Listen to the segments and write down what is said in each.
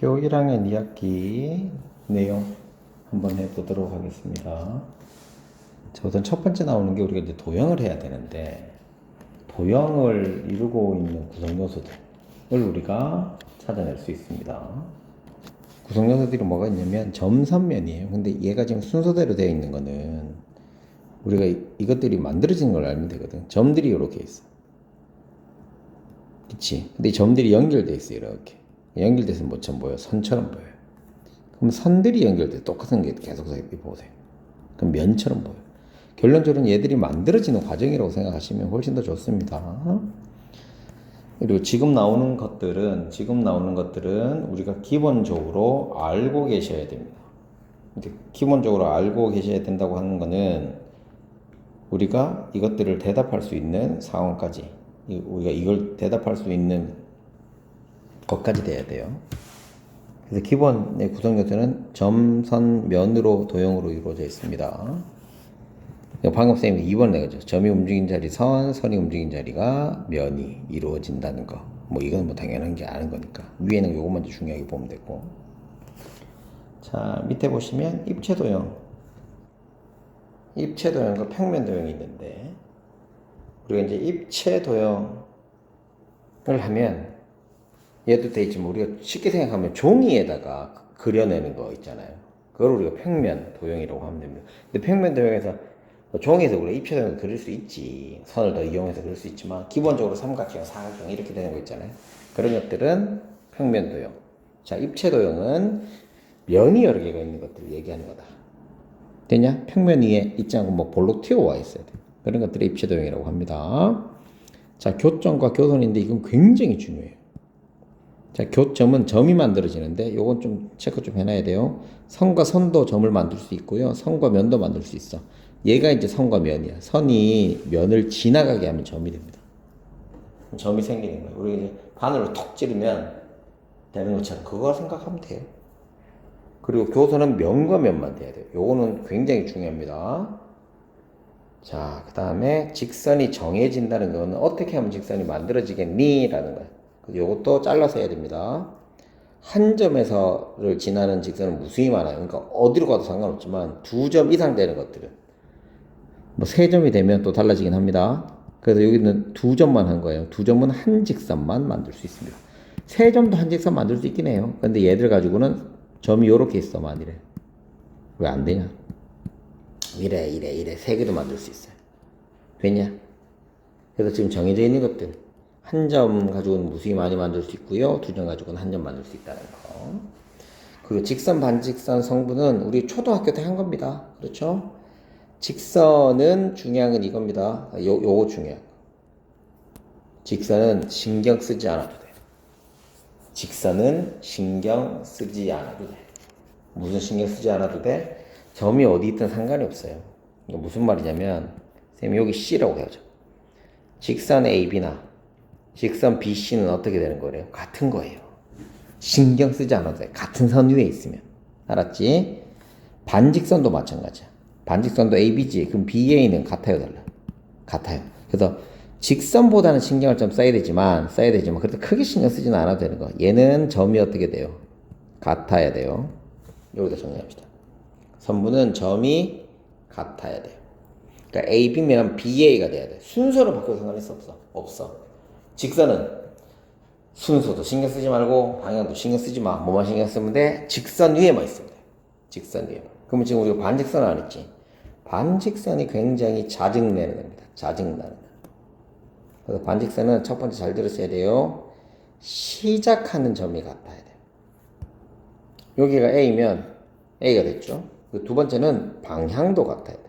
교 1학년 2학기 내용 한번 해보도록 하겠습니다. 자, 우선 첫 번째 나오는 게 우리가 이제 도형을 해야 되는데, 도형을 이루고 있는 구성 요소들을 우리가 찾아낼 수 있습니다. 구성 요소들이 뭐가 있냐면 점선면이에요. 근데 얘가 지금 순서대로 되어 있는 거는 우리가 이것들이 만들어지는 걸 알면 되거든. 점들이 이렇게 있어. 그치? 근데 이 점들이 연결되어 있어요. 이렇게. 연결돼서 뭐처럼 보여? 선처럼 보여요. 그럼 선들이 연결돼 똑같은 게 계속 보세요. 그럼 면처럼 보여요. 결론적으로는 얘들이 만들어지는 과정이라고 생각하시면 훨씬 더 좋습니다. 그리고 지금 나오는 것들은 우리가 기본적으로 알고 계셔야 됩니다. 이제 기본적으로 알고 계셔야 된다고 하는 거는 우리가 이것들을 대답할 수 있는 상황까지, 우리가 이걸 대답할 수 있는 것까지 돼야 돼요. 그래서 기본의 구성 요소는 점, 선, 면으로 도형으로 이루어져 있습니다. 방금 쌤이 2번 내가죠. 점이 움직인 자리 선, 선이 움직인 자리가 면이 이루어진다는 거. 뭐 이건 뭐 당연한 게 아는 거니까. 위에는 요거 먼저 중요하게 보면 되고. 자, 밑에 보시면 입체 도형. 입체 도형과 평면 도형이 있는데, 우리가 이제 입체 도형을 하면 얘도 돼 있지만 우리가 쉽게 생각하면 종이에다가 그려내는 거 있잖아요. 그걸 우리가 평면 도형이라고 하면 됩니다. 근데 평면 도형에서 종이에서 우리가 입체 도형을 그릴 수 있지. 선을 더 이용해서 그릴 수 있지만 기본적으로 삼각형, 사각형 이렇게 되는 거 있잖아요. 그런 것들은 평면 도형. 자, 입체 도형은 면이 여러 개가 있는 것들을 얘기하는 거다. 되냐? 평면 위에 있지 않고 뭐 볼록 튀어와 있어야 돼. 그런 것들을 입체 도형이라고 합니다. 자, 교점과 교선인데 이건 굉장히 중요해요. 자, 교점은 점이 만들어지는데 요건 좀 체크 좀 해놔야 돼요. 선과 선도 점을 만들 수 있고요. 선과 면도 만들 수 있어. 얘가 이제 선과 면이야. 선이 면을 지나가게 하면 점이 됩니다. 점이 생기는 거예요. 우리 이제 바늘로 톡 찌르면 되는 것처럼 그거 생각하면 돼요. 그리고 교선은 면과 면만 돼야 돼요. 요거는 굉장히 중요합니다. 자, 그 다음에 직선이 정해진다는 거는 어떻게 하면 직선이 만들어지겠니? 라는 거예요. 요것도 잘라서 해야 됩니다. 한 점에서를 지나는 직선은 무수히 많아요. 그러니까 어디로 가도 상관없지만 2점 이상 되는 것들은 뭐 3점이 되면 또 달라지긴 합니다. 그래서 여기는 2점만 한 거예요. 2점은 한 직선만 만들 수 있습니다. 3점도 한 직선 만들 수 있긴 해요. 근데 얘들 가지고는 점이 요렇게 있어, 만일에. 왜 안 되냐? 이래 3개도 만들 수 있어요. 되냐? 그래서 지금 정해져 있는 것들 한 점 가지고는 무수히 많이 만들 수 있고요. 2점 가지고는 한 점 만들 수 있다는 거. 그리고 직선, 반직선 성분은 우리 초등학교 때 한 겁니다. 그렇죠? 직선은 중요한 건 이겁니다. 요거 중요한 거. 직선은 신경 쓰지 않아도 돼. 직선은 신경 쓰지 않아도 돼. 무슨 신경 쓰지 않아도 돼? 점이 어디 있든 상관이 없어요. 이게 무슨 말이냐면, 쌤이 여기 C라고 해야죠. 직선 AB나 직선 BC는 어떻게 되는 거래요? 같은 거예요. 신경 쓰지 않아도 돼. 같은 선 위에 있으면. 알았지? 반직선도 마찬가지야. 반직선도 AB지. 그럼 BA는 같아요, 달라요? 같아요. 그래서 직선보다는 신경을 좀 써야 되지만 그래도 크게 신경 쓰지는 않아도 되는 거. 얘는 점이 어떻게 돼요? 같아야 돼요. 여기다 정리합시다. 선분은 점이 같아야 돼요. 그러니까 AB면 BA가 돼야 돼. 순서를 바꿔도 상관이 없어. 직선은 순서도 신경 쓰지 말고 방향도 신경 쓰지 마. 뭐만 신경 쓰면 돼? 직선 위에만 있으면 돼. 직선 위에만. 그러면 지금 우리가 반직선 안 했지? 반직선이 굉장히 짜증내는 겁니다. 짜증나는 거. 그래서 반직선은 첫 번째 잘 들으셔야 돼요. 시작하는 점이 같아야 돼요. 여기가 A면 A가 됐죠. 두 번째는 방향도 같아야 돼요.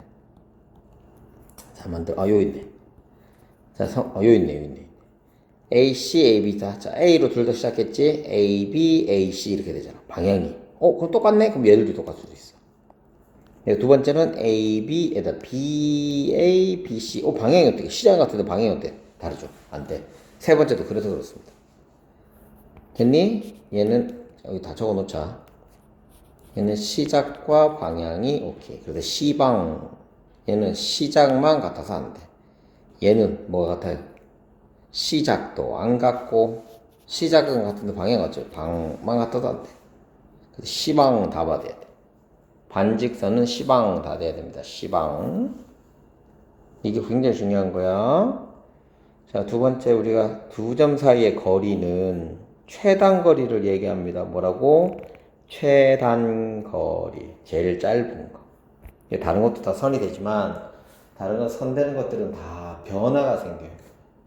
자, 여기 있네. 자, 여기 있네. A, C, A, B. 자, A로 둘 다 시작했지? A, B, A, C 이렇게 되잖아. 방향이. 그럼 똑같네? 그럼 얘들도 똑같을 수도 있어. 두 번째는 A, B에다 B, A, B, C. 방향이 어떻게? 시장 같은데 방향이 어때? 다르죠? 안 돼. 세 번째도 그래서 그렇습니다. 됐니? 얘는 여기 다 적어 놓자. 얘는 시작과 방향이 오케이. 그래서 C방. 얘는 시작만 같아서 안 돼. 얘는 뭐가 같아요? 시작도 안 같고, 시작은 같은데 방향 같죠? 방만 같아도 안 돼. 시방 다 받아야 돼. 반직선은 시방 다 돼야 됩니다. 시방. 이게 굉장히 중요한 거야. 자, 두 번째 우리가 두 점 사이의 거리는 최단거리를 얘기합니다. 뭐라고? 최단거리. 제일 짧은 거. 이게 다른 것도 다 선이 되지만 다른 건 선되는 것들은 다 변화가 생겨요.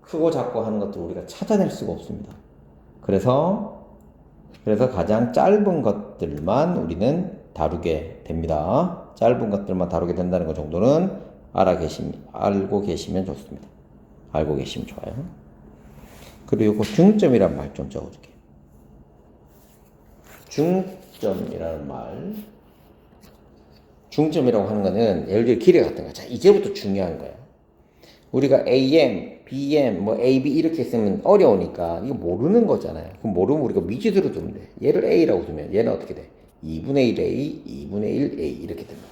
크고 작고 하는 것들 우리가 찾아낼 수가 없습니다. 그래서 가장 짧은 것들만 우리는 다루게 됩니다. 짧은 것들만 다루게 된다는 것 정도는 알고 계시면 좋습니다. 알고 계시면 좋아요. 그리고 이거 중점이란 말 좀 적어줄게요. 중점이라는 말. 중점이라고 하는 거는 예를 들어 길이 같은 거. 자, 이제부터 중요한 거야. 우리가 AM, BM, 뭐 AB 이렇게 쓰면 어려우니까 이거 모르는 거잖아요. 그럼 모르면 우리가 미지수로 두면 돼. 얘를 A라고 두면 얘는 어떻게 돼? 2분의 1A, 2분의 1A 이렇게 됩니다.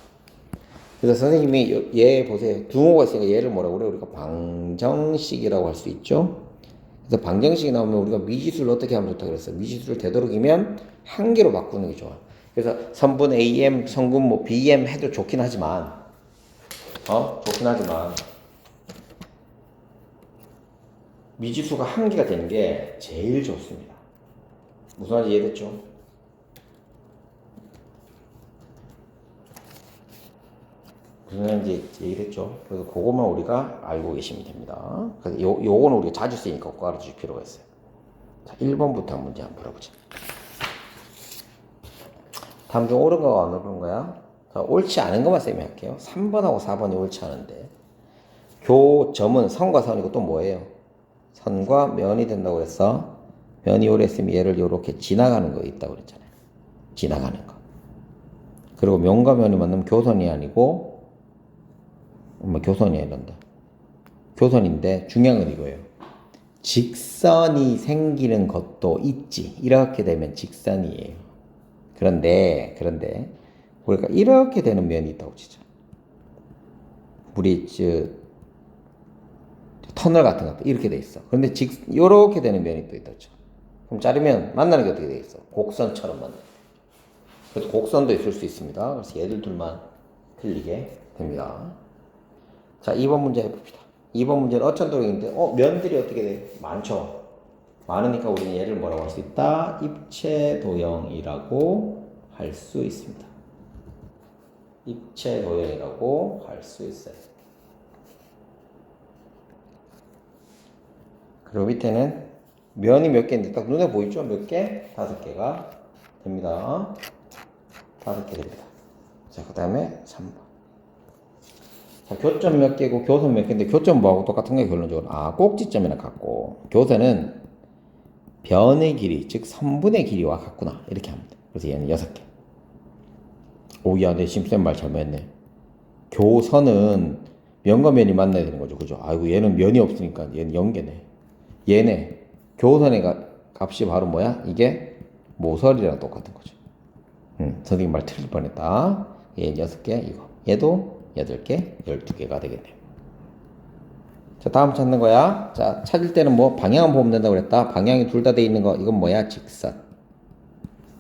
그래서 선생님이 얘 보세요. 등호가 있으니까 얘를 뭐라고 그래요? 우리가 방정식이라고 할 수 있죠. 그래서 방정식이 나오면 우리가 미지수를 어떻게 하면 좋다 그랬어요. 미지수를 되도록이면 한 개로 바꾸는 게 좋아. 그래서 선분 AM, 성분 뭐 BM 해도 좋긴 하지만 미지수가 한 개가 되는 게 제일 좋습니다. 무슨 말인지 이해됐죠? 무슨 말인지 이해됐죠? 그래서 그것만 우리가 알고 계시면 됩니다. 그래서 요거는 우리가 자주 쓰니까 꼭 알아주실 필요가 있어요. 자, 1번부터 문제 한번 풀어보자. 다음 중 옳은 거가 안 옳은 거야? 자, 옳지 않은 것만 쌤이 할게요. 3번하고 4번이 옳지 않은데. 교점은 선과 선이고 또 뭐예요? 선과 면이 된다고 그랬어. 면이 오래 했으면 얘를 이렇게 지나가는 거 있다고 그랬잖아요. 지나가는 거. 그리고 면과 면이 만나면 교선이 아니고 교선이야 이런다. 교선인데 중요한 건 이거예요. 직선이 생기는 것도 있지. 이렇게 되면 직선이에요. 그런데 우리가 이렇게 되는 면이 있다고 치죠. 우리 터널 같은 것도 이렇게 돼 있어. 그런데 이렇게 되는 면이 또 있다 쳐. 그럼 자르면 만나는 게 어떻게 돼 있어? 곡선처럼 만나. 그래서 곡선도 있을 수 있습니다. 그래서 얘들 둘만 틀리게 됩니다. 자, 2번 문제 해봅시다. 2번 문제는 어천도형인데 면들이 어떻게 돼? 많죠. 많으니까 우리는 얘를 뭐라고 할 수 있다? 입체도형이라고 할 수 있습니다. 입체도형이라고 할 수 있어요. 그리고 밑에는 면이 몇 개인데 딱 눈에 보이죠? 몇 개? 5개가 됩니다. 5개 됩니다. 자, 그 다음에 3번. 자, 교점 몇 개고 교선 몇 개인데 교점 뭐하고 똑같은 거예요, 결론적으로. 꼭지점이랑 같고 교선은 변의 길이, 즉 선분의 길이와 같구나. 이렇게 합니다. 그래서 얘는 6개. 야, 내 심쌤 말 잘못했네. 교선은 면과 면이 만나야 되는 거죠. 그죠? 아이고, 얘는 면이 없으니까 얘는 0개네. 얘네 교선의 값이 바로 뭐야? 이게 모서리랑 똑같은 거죠. 선생님 말 틀릴 뻔했다. 얘 6개, 이거. 얘도 8개, 12개가 되겠네요. 자, 다음 찾는 거야. 자, 찾을 때는 뭐 방향은 보면 된다고 그랬다. 방향이 둘 다 돼 있는 거. 이건 뭐야? 직선.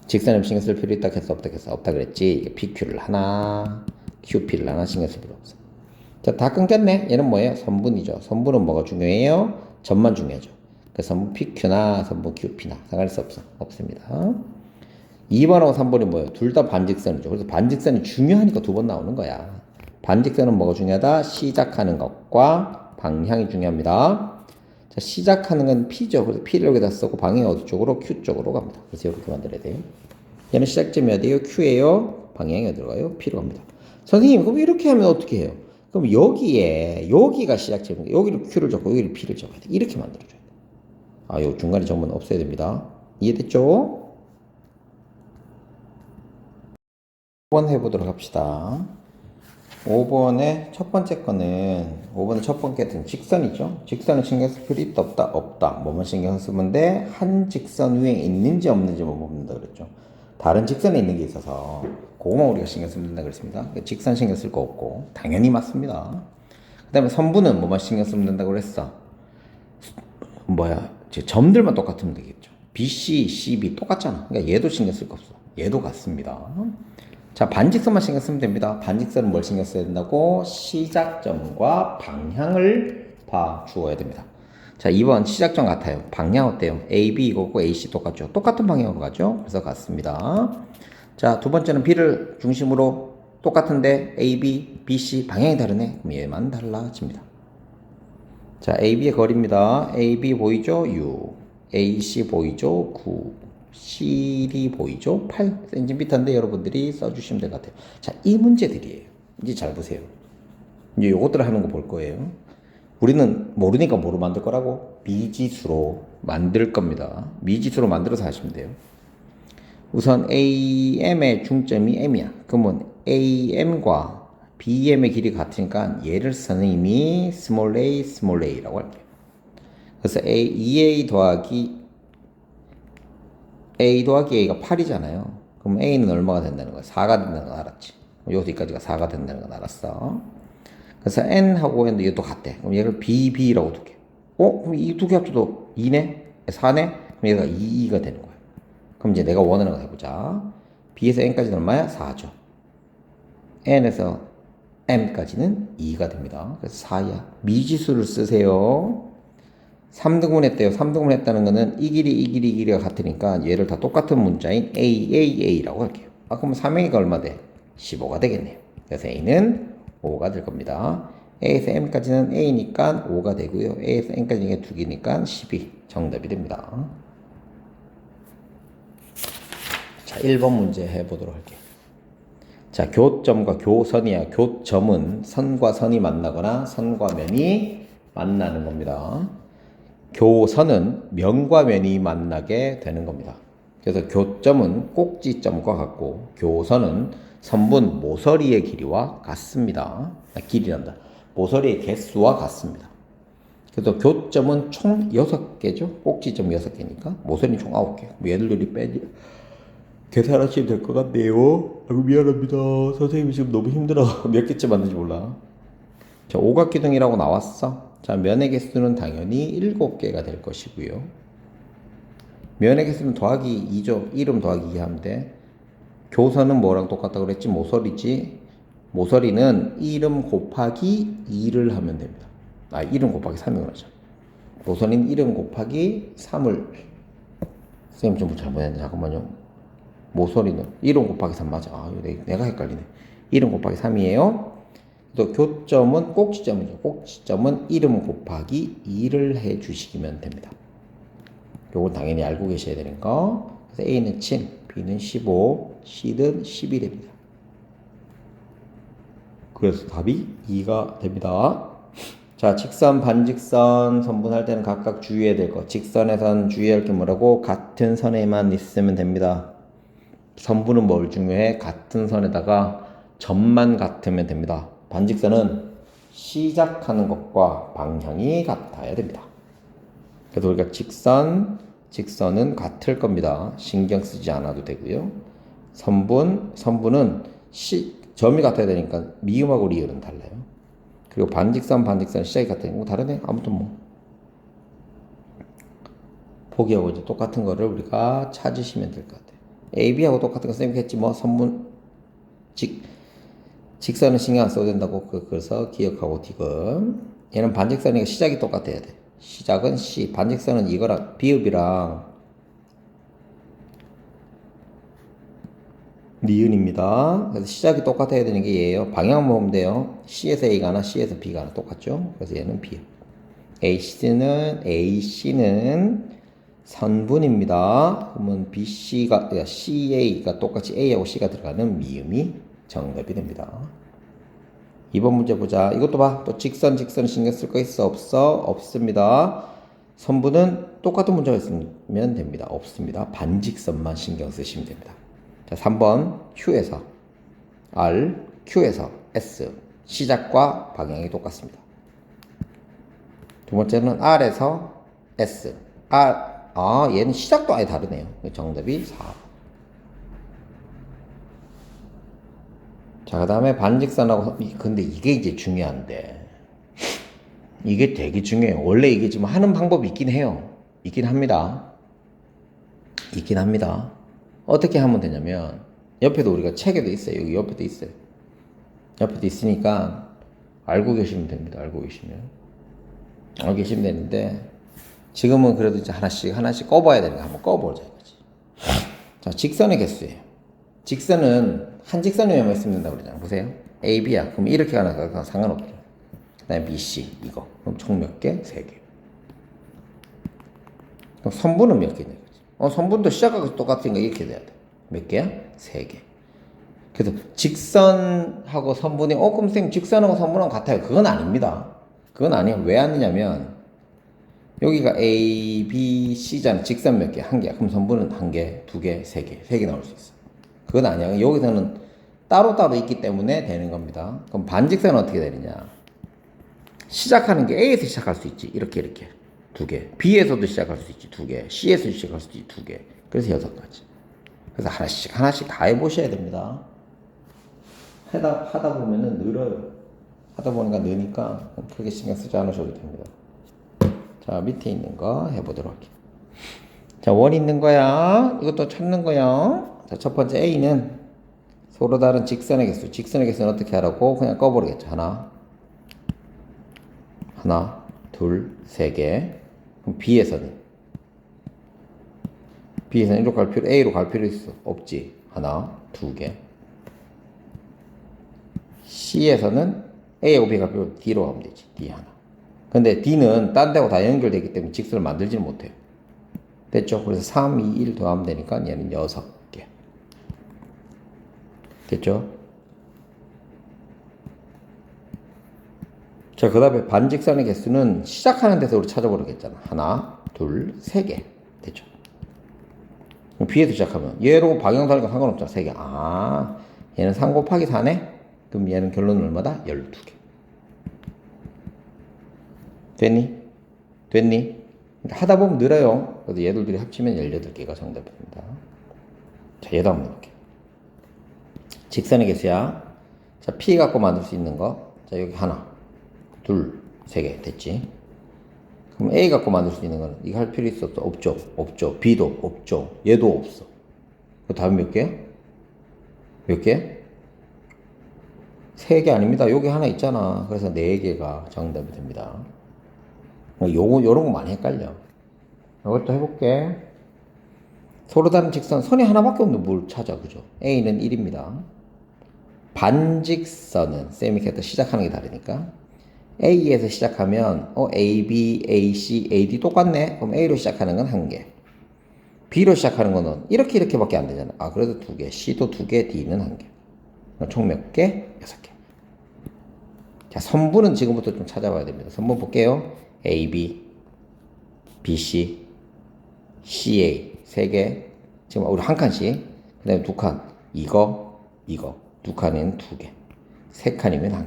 직선에 신경 쓸 필요 있다 했어? 없다 했어? 없다 그랬지. PQ를 하나, QP를 하나 신경 쓸 필요 없어. 자, 다 끊겼네. 얘는 뭐예요? 선분이죠. 선분은 뭐가 중요해요? 점만 중요하죠. 그래서 선분 PQ나 선분 QP나 상관할 수 없습니다. 2번하고 3번이 뭐예요? 둘 다 반직선이죠. 그래서 반직선이 중요하니까 두 번 나오는 거야. 반직선은 뭐가 중요하다? 시작하는 것과 방향이 중요합니다. 자, 시작하는 건 P죠. 그래서 P를 여기다 쓰고 방향이 어디 쪽으로? Q 쪽으로 갑니다. 그래서 이렇게 만들어야 돼요. 얘는 시작점이 어디예요? Q예요. 방향이 어디로 가요? P로 갑니다. 선생님, 그럼 이렇게 하면 어떻게 해요? 그럼 여기가 시작점이니까 여기를 Q를 적고 여기를 P를 적어야 돼. 이렇게 만들어줘야 돼. 요 중간에 점은 없어야 됩니다. 이해됐죠? 5번 해보도록 합시다. 5번의 첫 번째 거는 5번의 첫 번째는 직선이죠. 직선은 신경 쓸 필요 있다 없다? 없다. 뭐만 신경 쓰면 돼? 한 직선 위에 있는지 없는지만 보면 된다 그랬죠. 다른 직선에 있는 게 있어서 그거만 우리가 신경 쓰면 된다 그랬습니다. 직선 신경 쓸 거 없고 당연히 맞습니다. 그 다음에 선분은 뭐만 신경 쓰면 된다고 그랬어? 점들만 똑같으면 되겠죠. BC, CB 똑같잖아. 그러니까 얘도 신경 쓸 거 없어. 얘도 같습니다. 자, 반직선만 신경 쓰면 됩니다. 반직선은 뭘 신경 써야 된다고? 시작점과 방향을 봐주어야 됩니다. 자, 2번 시작점 같아요. 방향 어때요? A, B 이거고 AC 똑같죠? 똑같은 방향으로 가죠? 그래서 같습니다. 자, 두 번째는 B를 중심으로 똑같은데 A, B, B, C 방향이 다르네. 그럼 얘만 달라집니다. 자, AB의 거리입니다. AB 보이죠? 6. AC 보이죠? 9. CD 보이죠? 8cm인데 여러분들이 써주시면 될 것 같아요. 자, 이 문제들이에요. 이제 잘 보세요. 이제 요것들 하는 거 볼 거예요. 우리는 모르니까 뭐로 만들 거라고? 미지수로 만들 겁니다. 미지수로 만들어서 하시면 돼요. 우선 AM의 중점이 M이야. 그러면 AM과 BM의 길이 같으니까 얘를 선생님이 small a, small a라고 할게요. 그래서 2A 더하기 A가 8이잖아요. 그럼 A는 얼마가 된다는 거야? 4가 된다는 건 알았지. 여기까지가 4가 된다는 건 알았어. 그래서 N하고 N도 얘도 같대. 그럼 얘를 BB라고 둘게. 그럼 이 두 개 합쳐도 2네? 4네? 그럼 얘가 2가 되는 거야. 그럼 이제 내가 원하는 거 해보자. B에서 N까지는 얼마야? 4죠. N에서 M까지는 2가 됩니다. 그래서 4야. 미지수를 쓰세요. 3등분 했대요. 3등분 했다는 거는 이 길이가 같으니까 얘를 다 똑같은 문자인 AAA라고 할게요. 그럼 3A가 얼마 돼? 15가 되겠네요. 그래서 A는 5가 될 겁니다. A에서 M까지는 A니까 5가 되고요. A에서 N까지는 2개니까 12 정답이 됩니다. 자, 1번 문제 해보도록 할게요. 자, 교점과 교선이야. 교점은 선과 선이 만나거나 선과 면이 만나는 겁니다. 교선은 면과 면이 만나게 되는 겁니다. 그래서 교점은 꼭지점과 같고 교선은 선분 모서리의 길이와 같습니다. 길이란다. 모서리의 개수와 같습니다. 그래서 교점은 총 6개죠. 꼭지점 6개니까 모서리는 총 9개. 얘들이 빼지 계산하시면 될 것 같네요. 아이고 미안합니다. 선생님이 지금 너무 힘들어. 몇 개째 만든지 몰라. 자, 오각기둥이라고 나왔어. 자, 면의 개수는 당연히 7개가 될 것이고요. 면의 개수는 더하기 2죠. 이름 더하기 2 하면 돼. 교선은 뭐랑 똑같다고 그랬지? 모서리지. 모서리는 이름 곱하기 2를 하면 됩니다. 이름 곱하기 3이구나. 모서리는 이름 곱하기 3을 선생님 좀 잘못했네. 잠깐만요. 모서리는 1은 곱하기 3 맞아. 내가 헷갈리네. 1은 곱하기 3이에요. 또 교점은 꼭지점이죠. 꼭지점은 1은 곱하기 2를 해주시면 됩니다. 요건 당연히 알고 계셔야 되는 거. 그래서 A는 7, B는 15, C는 12 됩니다. 그래서 답이 2가 됩니다. 자, 직선, 반직선 선분할 때는 각각 주의해야 될 거. 직선에선 주의할 게 뭐라고? 같은 선에만 있으면 됩니다. 선분은 뭘 중요해? 같은 선에다가 점만 같으면 됩니다. 반직선은 시작하는 것과 방향이 같아야 됩니다. 그래서 우리가 직선은 같을 겁니다. 신경 쓰지 않아도 되고요. 선분은 점이 같아야 되니까 미음하고 리을은 달라요. 그리고 반직선 시작이 같아야 되고 다르네. 아무튼 뭐 포기하고 이제 똑같은 거를 우리가 찾으시면 될 것 같아요. AB하고 똑같은 거 쌤겠지 뭐 직선은 신경 안 써도 된다고 그래서 기억하고 디귿. 얘는 반직선이니까 시작이 똑같아야 돼. 시작은 C, 반직선은 이거랑 비읍이랑 니은입니다. 그래서 시작이 똑같아야 되는 게 얘예요. 방향만 보면 돼요. C에서 A가 하나, C에서 B가 하나 똑같죠? 그래서 얘는 비읍. AC는 선분입니다. 그러면 CA가 똑같이 A하고 C가 들어가는 미음이 정답이 됩니다. 2번 문제 보자. 이것도 봐. 또 직선 신경 쓸 거 있어? 없어? 없습니다. 선분은 똑같은 문제가 있으면 됩니다. 없습니다. 반직선만 신경 쓰시면 됩니다. 자, 3번 Q에서 R, Q에서 S. 시작과 방향이 똑같습니다. 두 번째는 R에서 S. 얘는 시작도 아예 다르네요. 정답이 4. 자, 그 다음에 반직선하고, 근데 이게 이제 중요한데. 이게 되게 중요해요. 원래 이게 지금 하는 방법이 있긴 해요. 있긴 합니다. 어떻게 하면 되냐면 옆에도 우리가 책에도 있어요. 여기 옆에도 있어요. 옆에도 있으니까 알고 계시면 됩니다. 알고 계시면 되는데 지금은 그래도 이제 하나씩 꺼봐야 되니까 한번 꺼보자 이거지. 자, 직선의 개수예요. 직선은 한 직선이면 있으면 된다고 그러잖아. 보세요. A, B야. 그럼 이렇게 가나 상관없죠. 그 다음에 B, C 이거. 그럼 총 몇 개? 3개. 그럼 선분은 몇 개냐 이거지. 선분도 시작하고 똑같으니까 이렇게 돼야 돼. 몇 개야? 3개. 그래서 직선하고 선분이 그럼 선생님 직선하고 선분하고 같아요. 그건 아닙니다. 그건 아니에요. 왜 아니냐면 여기가 A, B, C잖아. 직선 몇 개? 1개. 그럼 선분은 1개, 2개, 3개. 3개 나올 수 있어. 그건 아니야. 여기서는 따로따로 있기 때문에 되는 겁니다. 그럼 반직선은 어떻게 되느냐? 시작하는 게 A에서 시작할 수 있지. 이렇게 2개. B에서도 시작할 수 있지. 2개. C에서 시작할 수 있지. 2개. 그래서 6가지. 그래서 하나씩 다 해보셔야 됩니다. 하다 보면은 늘어요. 하다 보니까 느니까 크게 신경 쓰지 않으셔도 됩니다. 자, 밑에 있는 거 해보도록 할게요. 자, 원 있는 거야. 이것도 찾는 거야. 자, 첫 번째 A는 서로 다른 직선의 개수. 직선의 개수는 어떻게 하라고? 그냥 꺼버리겠죠. 하나, 둘, 3개. 그럼 B에서는 이리로 갈 필요, A로 갈 필요 있어? 없지. 하나, 2개. C에서는 A하고 B가 갈 필요 D로 가면 되지. D 하나. 근데 D는 딴 데하고 다 연결되기 때문에 직선을 만들지는 못해요. 됐죠? 그래서 3, 2, 1 더하면 되니까 얘는 6개. 됐죠? 자, 그 다음에 반직선의 개수는 시작하는 데서 우리 찾아보겠잖아. 하나, 둘, 3개. 됐죠? B에서 시작하면 얘로 방향 다르니까 상관없잖아. 3개. 얘는 3 곱하기 4네? 그럼 얘는 결론은 얼마다? 12개. 됐니? 하다 보면 늘어요. 그래서 얘들끼리 합치면 18개가 정답이 됩니다. 자, 얘도 한번 해볼게요. 직선의 개수야. 자, P 갖고 만들 수 있는 거. 자, 여기 하나, 둘, 3개 됐지? 그럼 A 갖고 만들 수 있는 거는 이거 할 필요 있었어? 없죠. B도 없죠. 얘도 없어. 그 다음 몇 개? 몇 개? 3개 아닙니다. 여기 하나 있잖아. 그래서 4개가 정답이 됩니다. 요런 거 많이 헷갈려. 이것도 해볼게. 서로 다른 직선, 선이 하나밖에 없는데 뭘 찾아, 그죠? A는 1입니다. 반직선은, 쌤이 했다 시작하는 게 다르니까. A에서 시작하면, A, B, A, C, A, D 똑같네? 그럼 A로 시작하는 건 1개. B로 시작하는 거는 이렇게밖에 안 되잖아. 그래도 2개. C도 2개, D는 1개. 총 몇 개? 6개. 자, 선분은 지금부터 좀 찾아봐야 됩니다. 선분 볼게요. A, B, B, C, C, A 3개. 지금 우리 한 칸씩. 그 다음에 2칸. 이거. 2칸이면 2개. 3칸이면 1개.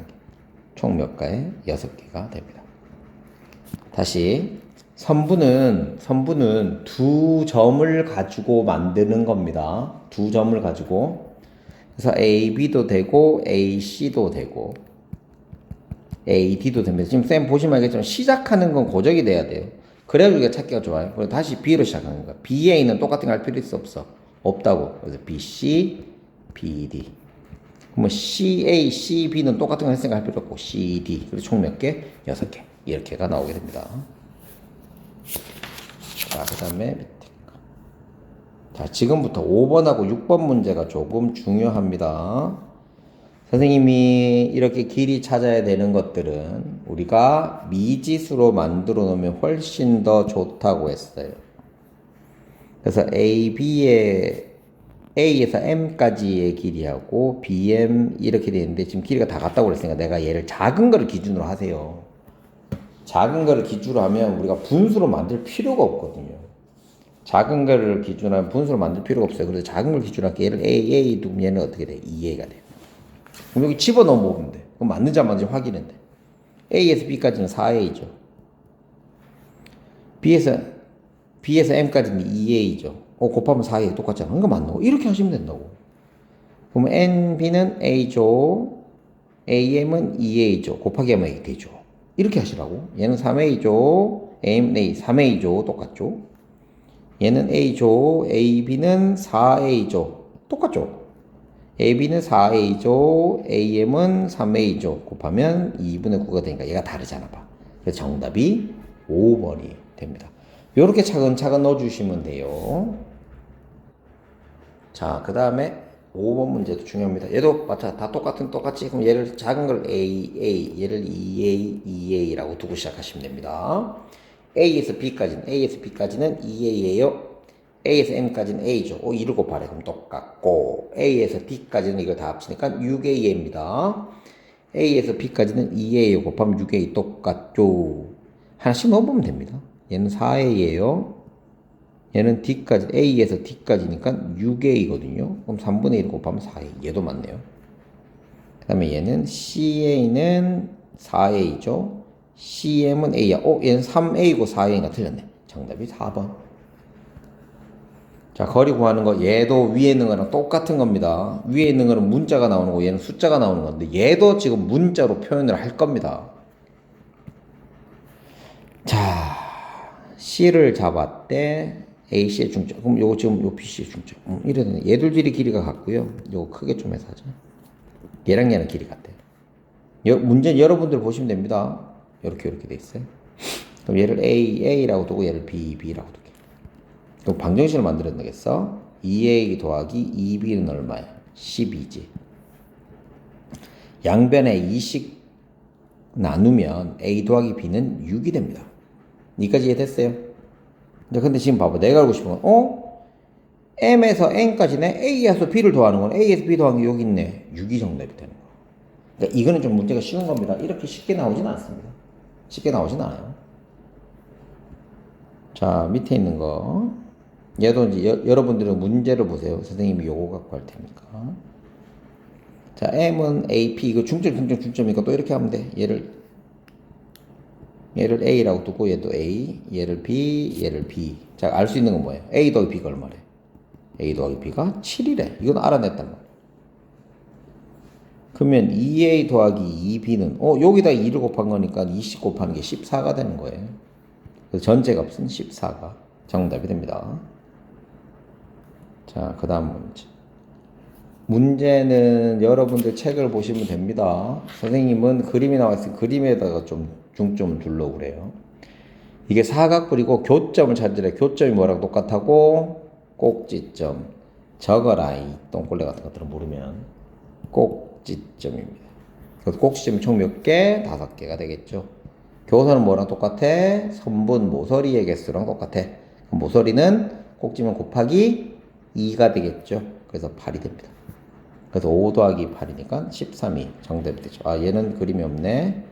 총 몇 가에? 6개가 됩니다. 다시. 선분은 2점을 가지고 만드는 겁니다. 2점을 가지고. 그래서 A, B도 되고, A, C도 되고, A, D도 됩니다. 지금 쌤 보시면 알겠지만 시작하는 건 고정이 돼야 돼요. 그래야 우리가 찾기가 좋아요. 그래서 다시 B로 시작하는 거야. B, A는 똑같은 거 할 필요 있어? 없어? 없다고. 그래서 B, C, B, D. 그러면 C, A, C, B는 똑같은 거 했으니까 할 필요 없고 C, D. 그래서 총 몇 개? 6개. 이렇게가 나오게 됩니다. 자, 그 다음에 밑에 거. 자, 지금부터 5번하고 6번 문제가 조금 중요합니다. 선생님이 이렇게 길이 찾아야 되는 것들은 우리가 미지수로 만들어 놓으면 훨씬 더 좋다고 했어요. 그래서 A에서 M까지의 길이하고 BM 이렇게 되는데 지금 길이가 다 같다고 그랬으니까 내가 얘를 작은 거를 기준으로 하세요. 작은 거를 기준으로 하면 우리가 분수로 만들 필요가 없거든요. 작은 거를 기준으로 하면 분수로 만들 필요가 없어요. 그래서 작은 걸 기준으로 할게. 얘를 A 두면 얘는 어떻게 돼? 2A가 돼요. 그럼 여기 집어넣어 보면 돼. 그럼 맞는지 안 맞는지 확인은 돼. A에서 B까지는 4A죠. B에서 M까지는 2A죠. 곱하면 4A 똑같잖아. 이거 맞나? 이렇게 하시면 된다고. 그러면 NB는 A죠. AM은 2A죠. 곱하기 하면 A 되죠. 이렇게 하시라고. 얘는 3A죠. AM, 3A죠. 똑같죠. 얘는 A조, AB는 4A조. 똑같죠? AB는 4A조, AM은 3A조. 곱하면 2분의 9가 되니까 얘가 다르잖아 봐. 그래서 정답이 5번이 됩니다. 요렇게 차근차근 넣어주시면 돼요. 자, 그 다음에 5번 문제도 중요합니다. 얘도 맞아. 다 똑같이. 그럼 얘를 작은 걸 얘를 2A라고 두고 시작하시면 됩니다. A에서 B까지는 2A예요. A에서 M까지는 A죠. 2를 곱하래. 그럼 똑같고, A에서 D까지는 이거 다 합치니까 6A입니다. A에서 B까지는 2A 곱하면 6A 똑같죠. 하나씩 넣어보면 됩니다. 얘는 4A예요. 얘는 D까지, A에서 D까지니까 6A거든요. 그럼 3분의 1 곱하면 4A. 얘도 맞네요. 그 다음에 얘는 CA는 4A죠. CM은 A야. 얘는 3A고 4A가 틀렸네. 정답이 4번. 자, 거리 구하는 거, 얘도 위에 있는 거랑 똑같은 겁니다. 위에 있는 거는 문자가 나오는 거고, 얘는 숫자가 나오는 건데, 얘도 지금 문자로 표현을 할 겁니다. 자, C를 잡았대. AC의 중점. 그럼 요거 지금 요 BC의 중점. 이러네. 얘들끼리 길이가 같고요. 요거 크게 좀 해서 하자. 얘랑 얘는 길이 같아요. 문제 여러분들 보시면 됩니다. 이렇게 돼 있어요. 그럼 얘를 A라고 두고 얘를 B라고 두게. 그럼 방정식을 만들어야 되겠어. 2A 더하기 2B는 얼마야? 12지. 양변에 2씩 나누면 A 더하기 B는 6이 됩니다. 여기까지 이해됐어요? 근데 지금 봐봐. 내가 알고 싶은 건, M에서 N까지네? A에서 B를 더하는 건 A에서 B 더하는 게 여기 있네. 6이 정답이 되는 거야. 그러니까 이거는 좀 문제가 쉬운 겁니다. 이렇게 쉽게 나오진 않습니다. 쉽게 나오진 않아요. 자, 밑에 있는 거. 얘도 이제 여러분들은 문제를 보세요. 선생님이 요거 갖고 할 테니까. 자, M은 AP, 이거 중점이니까 또 이렇게 하면 돼. 얘를 A라고 두고 얘도 A, 얘를 B. 자, 알 수 있는 건 뭐예요? A 더하기 B가 얼마래? A 더하기 B가 7이래. 이건 알아냈단 말이야. 그러면 2A 더하기 2B는, 여기다 2를 곱한 거니까 2씩 곱하는 게 14가 되는 거예요. 그래서 전체 값은 14가 정답이 됩니다. 자, 그 다음 문제. 문제는 여러분들 책을 보시면 됩니다. 선생님은 그림이 나와 있으니 그림에다가 좀 중점을 두려고 그래요. 이게 사각뿔이고 교점을 찾으래. 교점이 뭐랑 똑같다고? 꼭지점. 적어라. 이 똥꼴레 같은 것들은 모르면. 꼭지점입니다. 그래서 꼭지점이 총 몇 개? 5개가 되겠죠. 교선은 뭐랑 똑같아? 선분 모서리의 개수랑 똑같아. 그럼 모서리는 꼭지면 곱하기 2가 되겠죠. 그래서 8이 됩니다. 그래서 5 더하기 8이니까 13이 정답이 되죠. 얘는 그림이 없네.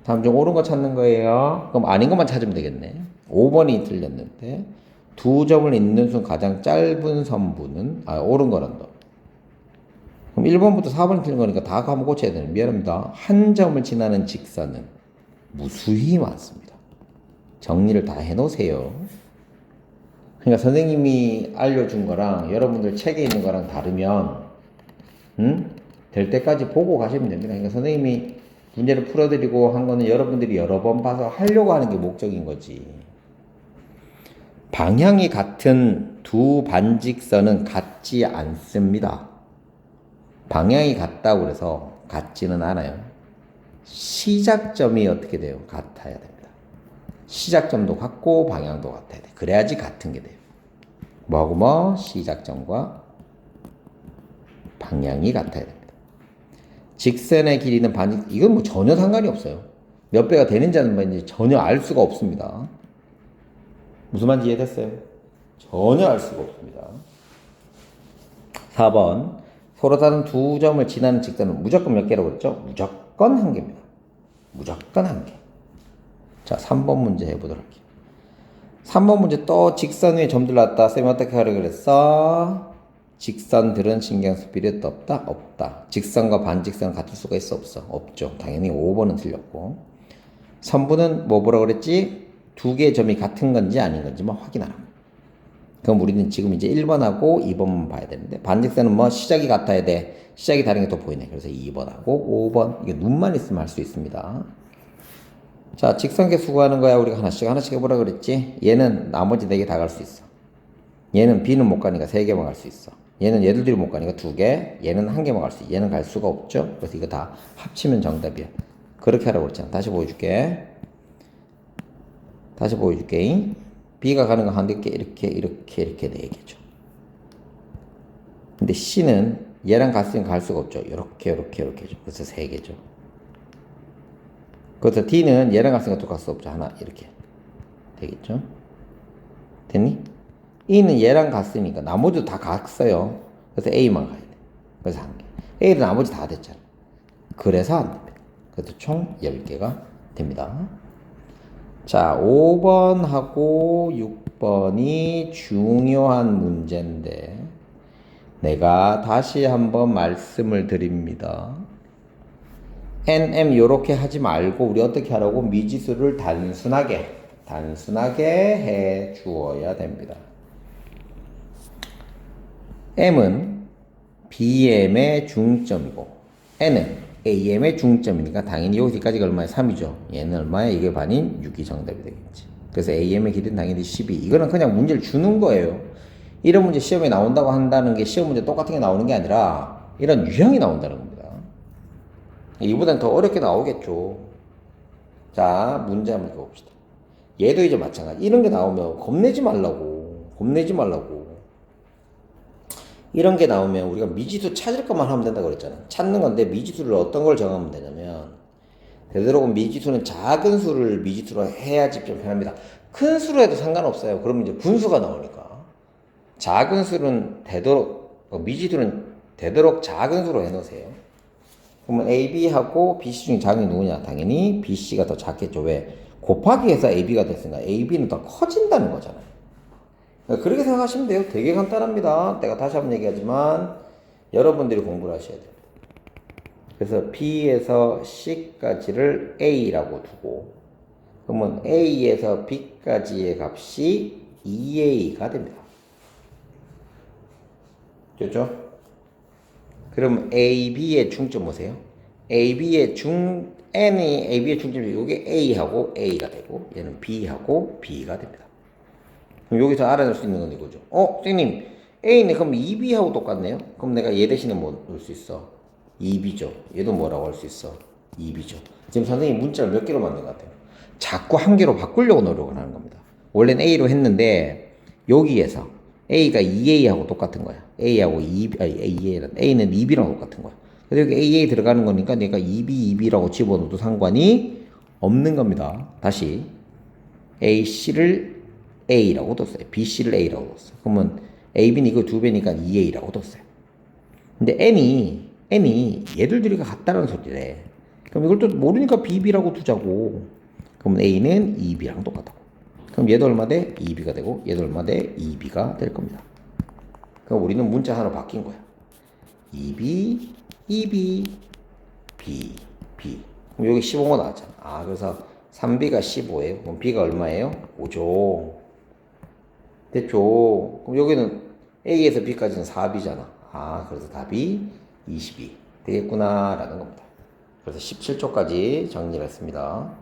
다음 중 옳은 거 찾는 거예요. 그럼 아닌 것만 찾으면 되겠네. 5번이 틀렸는데 두 점을 잇는 순 가장 짧은 선분은 옳은 거란다. 그럼 1번부터 4번이 틀린 거니까 다 한번 고쳐야 되는. 미안합니다. 한 점을 지나는 직선은 무수히 많습니다. 정리를 다 해놓으세요. 그러니까 선생님이 알려준 거랑 여러분들 책에 있는 거랑 다르면 될 때까지 보고 가시면 됩니다. 그러니까 선생님이 문제를 풀어드리고 한 거는 여러분들이 여러 번 봐서 하려고 하는 게 목적인 거지. 방향이 같은 두 반직선은 같지 않습니다. 방향이 같다고 그래서 같지는 않아요. 시작점이 어떻게 돼요? 같아야 됩니다. 시작점도 같고 방향도 같아야 돼. 그래야지 같은 게 돼요. 뭐하고 뭐? 시작점과 방향이 같아야 됩니다. 직선의 길이는 이건 뭐 전혀 상관이 없어요. 몇 배가 되는지 안 되는지 전혀 알 수가 없습니다. 무슨 말인지 이해됐어요? 전혀 알 수가 없습니다. 4번. 서로 다른 두 점을 지나는 직선은 무조건 몇 개라고 했죠? 무조건 한 개입니다. 무조건 한 개. 자, 3번 문제 해보도록 할게요. 3번 문제 또 직선 위에 점들 놨다. 쌤이 어떻게 하려고 그랬어? 직선들은 신경쓸 필요도 없다? 없다. 직선과 반직선은 같을 수가 있어? 없어? 없죠. 당연히 5번은 틀렸고. 선분은 뭐라고 그랬지? 두 개의 점이 같은 건지 아닌 건지만 확인하라. 그럼 우리는 지금 이제 1번하고 2번만 봐야 되는데, 반직선은 뭐 시작이 같아야 돼. 시작이 다른 게 또 보이네. 그래서 2번하고 5번. 이게 눈만 있으면 할 수 있습니다. 자, 직선계 수구하는 거야. 우리가 하나씩 해보라 그랬지? 얘는 나머지 4개 다 갈 수 있어. 얘는 B는 못 가니까 3개만 갈 수 있어. 얘는 얘들들이 못 가니까 2개, 얘는 1개만 갈 수 있어. 얘는 갈 수가 없죠. 그래서 이거 다 합치면 정답이야. 그렇게 하라고 그랬잖아. 다시 보여줄게. B가 가는 거 한개 이렇게 4개죠. 근데 C는 얘랑 갔으면 갈 수가 없죠. 이렇게죠. 그래서 3개죠. 그래서 D는 얘랑 갔으니까 또 갈 수 없죠. 하나 이렇게 되겠죠. 됐니? E는 얘랑 갔으니까 나머지도 다 갔어요. 그래서 A만 가야 돼. 그래서 1개. A는 나머지 다 됐잖아. 그래서 안 됩니다. 그래서 총 10개가 됩니다. 자, 5번하고 6번이 중요한 문제인데 내가 다시 한번 말씀을 드립니다. NM 요렇게 하지 말고 우리 어떻게 하라고? 미지수를 단순하게 해 주어야 됩니다. M은 BM의 중점이고 N은 AM의 중점이니까 당연히 여기까지가 얼마야? 3이죠. 얘는 얼마야? 이게 반인 6이 정답이 되겠지. 그래서 AM의 길이는 당연히 12. 이거는 그냥 문제를 주는 거예요. 이런 문제 시험에 나온다고 한다는 게 시험 문제 똑같은 게 나오는 게 아니라 이런 유형이 나온다는 겁니다. 이보다는 더 어렵게 나오겠죠. 자, 문제 한번 읽어봅시다. 얘도 이제 마찬가지. 이런 게 나오면 겁내지 말라고. 이런 게 나오면 우리가 미지수 찾을 것만 하면 된다고 그랬잖아. 찾는 건데 미지수를 어떤 걸 정하면 되냐면 되도록 미지수는 작은 수를 미지수로 해야지 좀 편합니다. 큰 수로 해도 상관없어요. 그러면 이제 분수가 나오니까. 작은 수는 미지수는 되도록 작은 수로 해놓으세요. 그러면 AB하고 BC 중에 작은 게 누구냐? 당연히 BC가 더 작겠죠. 왜? 곱하기 해서 AB가 됐으니까 AB는 더 커진다는 거잖아요. 그렇게 생각하시면 돼요. 되게 간단합니다. 내가 다시 한번 얘기하지만 여러분들이 공부를 하셔야 돼요. 그래서 B에서 C까지를 A라고 두고 그러면 A에서 B까지의 값이 2A가 됩니다. 됐죠? 그럼 AB의 중점 보세요. N이 AB의 중점이 이게 A하고 A가 되고 얘는 B하고 B가 됩니다. 그럼 여기서 알아낼 수 있는 건 이거죠. 선생님 A는 그럼 2B하고 똑같네요. 그럼 내가 얘 대신에 뭐 넣을 수 있어? 2B죠. 얘도 뭐라고 할 수 있어? 2B죠. 지금 선생님 문자를 몇 개로 만든 것 같아요? 자꾸 한 개로 바꾸려고 노력을 하는 겁니다. 원래는 A로 했는데 여기에서 A가 2A하고 똑같은 거야. A는 2B랑 똑같은 거야. 그래서 여기 AA 들어가는 거니까 내가 2B라고 집어넣어도 상관이 없는 겁니다. 다시 AC를 A라고 뒀어요. BC를 A라고 뒀어요. 그러면 AB는 이거 2배니까 2A라고 뒀어요. 근데 N이 얘들 둘이가 같다는 소리래. 그럼 이걸 또 모르니까 BB라고 두자고. 그러면 A는 2B랑 똑같다고. 그럼 얘도 얼마 돼? 2B가 되고 얘도 얼마 돼? 2B가 될 겁니다. 그럼 우리는 문자 하나 바뀐 거야. 2B, 2B, B. 그럼 여기 15가 나왔잖아. 그래서 3B가 15예요. 그럼 B가 얼마예요? 5죠. 됐죠. 그럼 여기는 A에서 B까지는 4B잖아. 그래서 답이 22 되겠구나 라는 겁니다. 그래서 17초까지 정리를 했습니다.